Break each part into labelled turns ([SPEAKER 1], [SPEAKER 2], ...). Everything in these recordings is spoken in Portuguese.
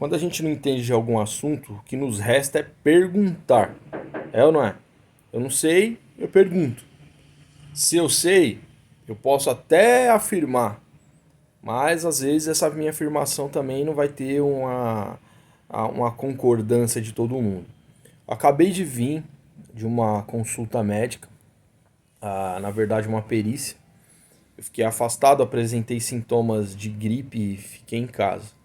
[SPEAKER 1] Quando a gente não entende de algum assunto, o que nos resta é perguntar. É ou não é? Eu não sei, eu pergunto. Se eu sei, eu posso até afirmar, mas às vezes essa minha afirmação também não vai ter uma concordância de todo mundo. Acabei de vir de uma consulta médica, na verdade uma perícia. Eu fiquei afastado, apresentei sintomas de gripe e fiquei em casa.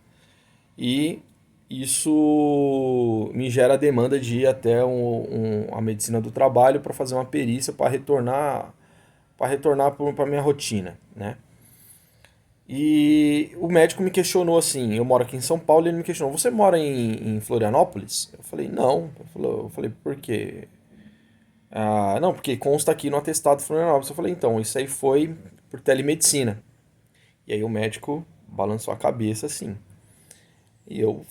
[SPEAKER 1] E isso me gera a demanda de ir até a medicina do trabalho para fazer uma perícia para retornar para minha rotina, né? E o médico me questionou assim, eu moro aqui em São Paulo, e ele me questionou, você mora em Florianópolis? Eu falei, não. Eu falei, por quê? Ah, não, porque consta aqui no atestado de Florianópolis. Eu falei, então, isso aí foi por telemedicina. E aí o médico balançou a cabeça assim. E eu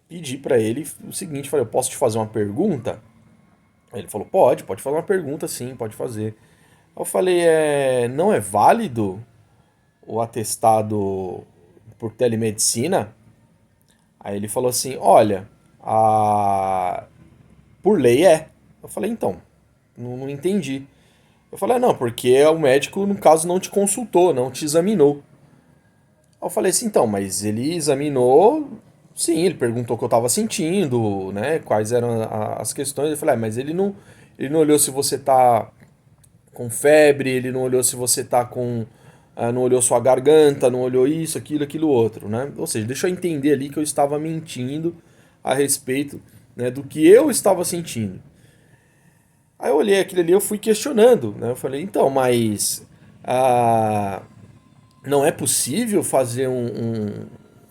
[SPEAKER 1] pedi pra ele o seguinte, falei, eu posso te fazer uma pergunta? Ele falou, pode fazer uma pergunta sim, pode fazer. Eu falei, não é válido o atestado por telemedicina? Aí ele falou assim, olha, por lei é. Eu falei, então, não entendi. Eu falei, não, porque o médico, no caso, não te consultou, não te examinou. Aí eu falei assim, então, mas ele examinou, sim, ele perguntou o que eu tava sentindo, né, quais eram as questões. Eu falei, mas ele não olhou se você tá com febre, ele não olhou se você tá com, não olhou sua garganta, não olhou isso, aquilo outro, né? Ou seja, deixa eu entender ali que eu estava mentindo a respeito, né, do que eu estava sentindo. Aí eu olhei aquilo ali, eu fui questionando, né? Eu falei, então, mas ah, não é possível fazer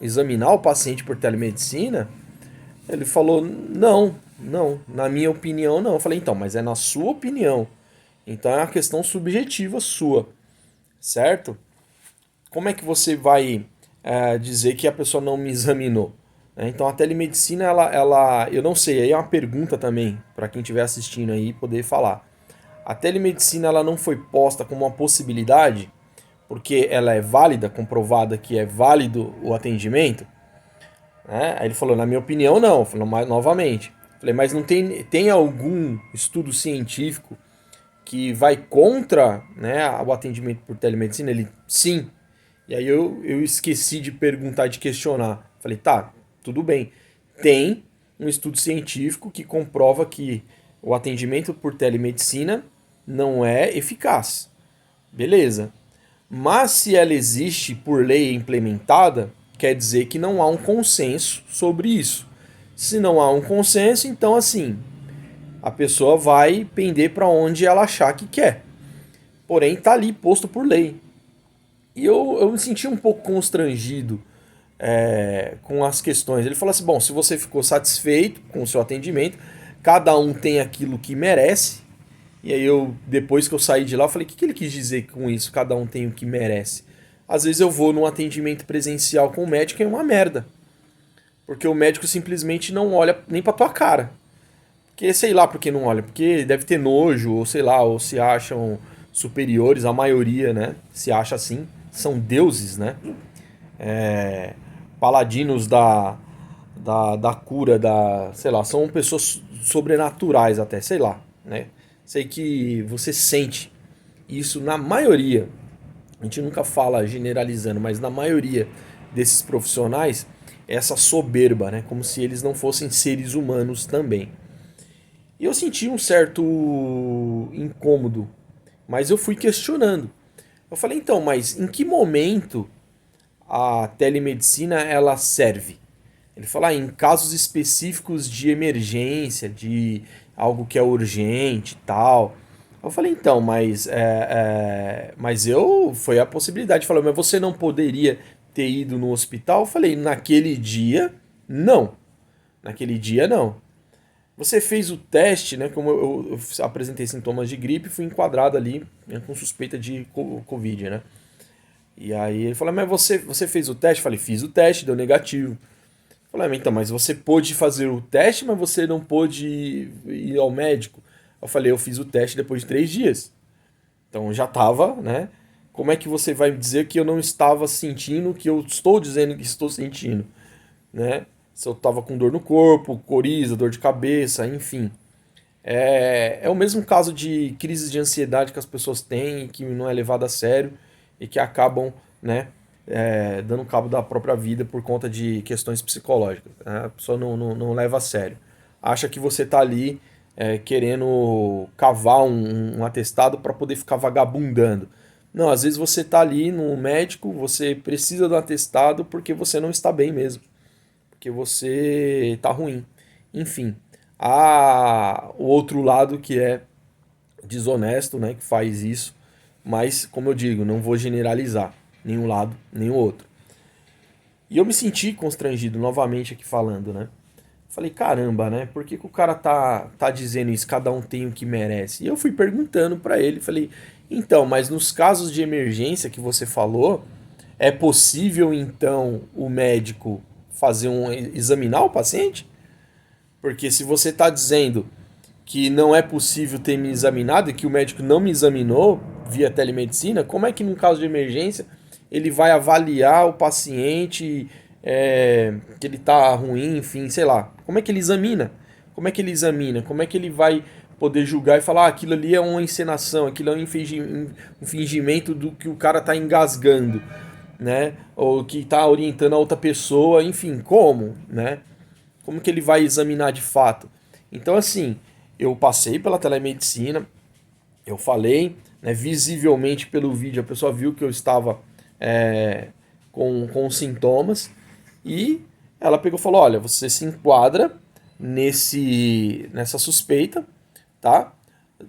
[SPEAKER 1] examinar o paciente por telemedicina? Ele falou, não, na minha opinião não. Eu falei, então, mas é na sua opinião. Então é uma questão subjetiva sua, certo? Como é que você vai dizer que a pessoa não me examinou? Então a telemedicina, eu não sei, aí é uma pergunta também para quem estiver assistindo aí poder falar. A telemedicina ela não foi posta como uma possibilidade porque ela é válida, comprovada que é válido o atendimento, né? Aí ele falou, na minha opinião, não. Falou mais novamente. Falei, mas não tem algum estudo científico que vai contra, né, o atendimento por telemedicina? Ele, sim. E aí eu esqueci de perguntar, de questionar. Falei, tá, tudo bem. Tem um estudo científico que comprova que o atendimento por telemedicina não é eficaz. Beleza. Mas se ela existe por lei implementada, quer dizer que não há um consenso sobre isso. Se não há um consenso, então assim, a pessoa vai pender para onde ela achar que quer. Porém, está ali posto por lei. E eu me senti um pouco constrangido com as questões. Ele falou assim: bom, se você ficou satisfeito com o seu atendimento, cada um tem aquilo que merece. E aí depois que eu saí de lá, eu falei, o que ele quis dizer com isso? Cada um tem o que merece. Às vezes eu vou num atendimento presencial com o médico e é uma merda. Porque o médico simplesmente não olha nem pra tua cara. Porque sei lá por que não olha. Porque deve ter nojo, ou sei lá, ou se acham superiores, a maioria, né? Se acha assim. São deuses, né? Paladinos da cura, sei lá, são pessoas sobrenaturais até, sei lá, né? Sei que você sente isso na maioria, a gente nunca fala generalizando, mas na maioria desses profissionais, essa soberba, né? Como se eles não fossem seres humanos também. E eu senti um certo incômodo, mas eu fui questionando. Eu falei, então, mas em que momento a telemedicina ela serve? Ele fala em casos específicos de emergência, de algo que é urgente e tal. Eu falei, então, mas eu foi a possibilidade. Falou, mas você não poderia ter ido no hospital? Eu falei, naquele dia, não. Naquele dia, não. Você fez o teste, né? Como eu apresentei sintomas de gripe, fui enquadrado ali, né, com suspeita de Covid, né? E aí ele falou, mas você fez o teste? Eu falei, fiz o teste, deu negativo. Falei, então, mas você pôde fazer o teste, mas você não pôde ir ao médico. Eu falei, eu fiz o teste depois de 3 dias. Então já tava, né? Como é que você vai dizer que eu não estava sentindo o que eu estou dizendo que estou sentindo, né? se eu tava com dor no corpo, coriza, dor de cabeça, enfim. É o mesmo caso de crises de ansiedade que as pessoas têm, que não é levado a sério e que acabam, né, dando cabo da própria vida por conta de questões psicológicas, né? A pessoa não leva a sério. Acha que você tá ali querendo cavar um atestado para poder ficar vagabundando. Não, às vezes você tá ali no médico, você precisa do atestado porque você não está bem mesmo, porque você tá ruim. Enfim, há o outro lado que é desonesto, né, que faz isso, mas como eu digo, não vou generalizar nenhum lado, nem o outro. E eu me senti constrangido novamente aqui falando, né? Falei, caramba, né? Por que, que o cara tá dizendo isso? Cada um tem o que merece. E eu fui perguntando pra ele, falei, então, mas nos casos de emergência que você falou, é possível então o médico fazer examinar o paciente? Porque se você está dizendo que não é possível ter me examinado e que o médico não me examinou via telemedicina, como é que num caso de emergência ele vai avaliar o paciente que ele está ruim, enfim, sei lá. Como é que ele examina? Como é que ele examina? Como é que ele vai poder julgar e falar aquilo ali é uma encenação, aquilo é um fingimento do que o cara está engasgando, né? Ou que está orientando a outra pessoa, enfim, como, né? Como que ele vai examinar de fato? Então, assim, eu passei pela telemedicina, eu falei, né, visivelmente pelo vídeo, a pessoa viu que eu estava com sintomas e ela pegou e falou: olha, você se enquadra nessa suspeita, tá?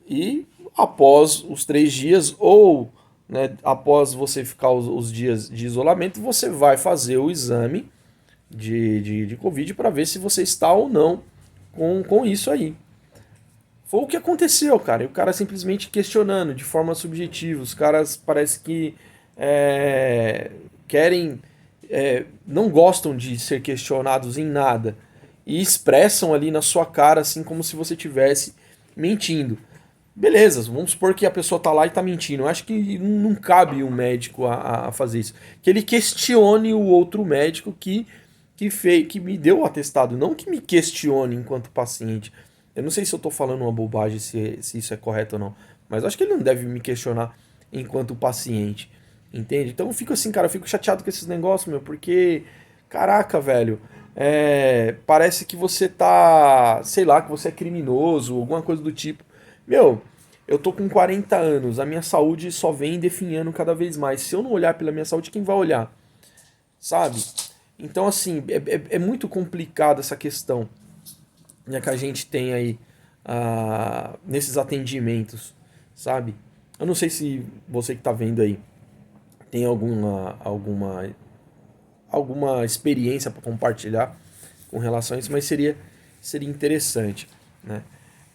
[SPEAKER 1] E após os 3 dias, ou né, após você ficar os dias de isolamento, você vai fazer o exame de Covid para ver se você está ou não com isso aí. Foi o que aconteceu, cara. E o cara simplesmente questionando de forma subjetiva. Os caras parece que é, querem. Não gostam de ser questionados em nada. E expressam ali na sua cara, assim, como se você tivesse mentindo. Beleza, vamos supor que a pessoa tá lá e tá mentindo. Eu acho que não cabe um médico a fazer isso. Que ele questione o outro médico que me deu o atestado, não que me questione enquanto paciente. Eu não sei se eu tô falando uma bobagem, se isso é correto ou não, mas eu acho que ele não deve me questionar enquanto paciente, entende? Então eu fico assim, cara, eu fico chateado com esses negócios, meu, porque, caraca, velho, parece que você tá, sei lá, que você é criminoso, alguma coisa do tipo. Meu, eu tô com 40 anos, a minha saúde só vem definhando cada vez mais. Se eu não olhar pela minha saúde, quem vai olhar? Sabe? Então, assim, é muito complicado essa questão, né, que a gente tem aí nesses atendimentos, sabe? Eu não sei se você que tá vendo aí tem alguma experiência para compartilhar com relação a isso, mas seria interessante, né?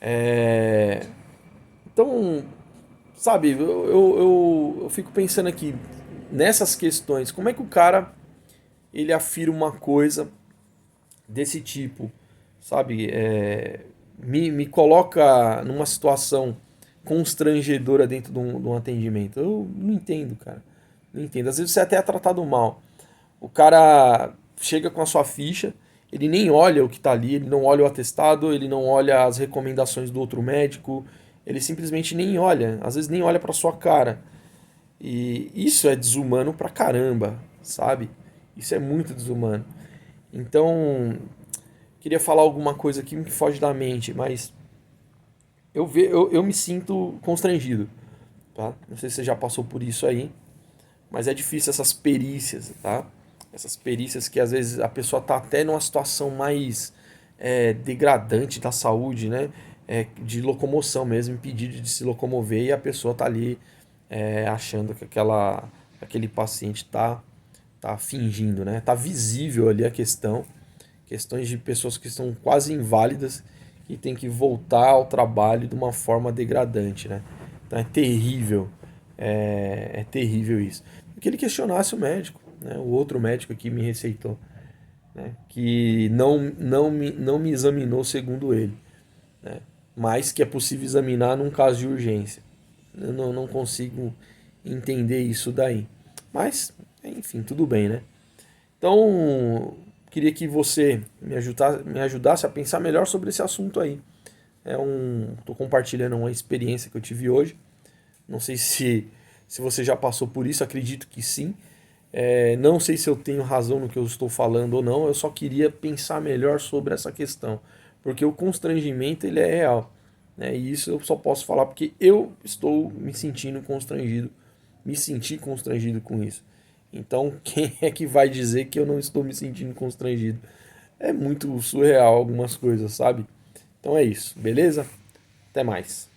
[SPEAKER 1] É, então, sabe, eu fico pensando aqui nessas questões, como é que o cara ele afirma uma coisa desse tipo, sabe? Me coloca numa situação constrangedora dentro de um atendimento. Eu não entendo, cara. Não entendo. Às vezes você até é tratado mal. O cara chega com a sua ficha, ele nem olha o que tá ali, ele não olha o atestado, ele não olha as recomendações do outro médico, ele simplesmente nem olha, às vezes nem olha pra sua cara. E isso é desumano pra caramba, sabe? Isso é muito desumano. Então, queria falar alguma coisa aqui que foge da mente, mas eu me sinto constrangido, tá? Não sei se você já passou por isso aí, mas é difícil essas perícias, tá? Essas perícias que às vezes a pessoa tá até numa situação mais degradante da saúde, né? De locomoção mesmo, impedido de se locomover e a pessoa tá ali achando que aquele paciente tá fingindo, né? Tá visível ali a questão. Questões de pessoas que estão quase inválidas e tem que voltar ao trabalho de uma forma degradante, né? Então é terrível, é terrível isso. Que ele questionasse o médico, né? O outro médico que me receitou, né? Que não me examinou segundo ele, né? Mas que é possível examinar num caso de urgência. Eu não consigo entender isso daí. Mas, enfim, tudo bem, né? Então, queria que você me ajudasse a pensar melhor sobre esse assunto aí. Tô compartilhando uma experiência que eu tive hoje. Não sei se você já passou por isso, acredito que sim. Não sei se eu tenho razão no que eu estou falando ou não, eu só queria pensar melhor sobre essa questão, porque o constrangimento ele é real, né? E isso eu só posso falar porque eu estou me senti constrangido com isso. Então, quem é que vai dizer que eu não estou me sentindo constrangido? É muito surreal algumas coisas, sabe? Então é isso, beleza? Até mais.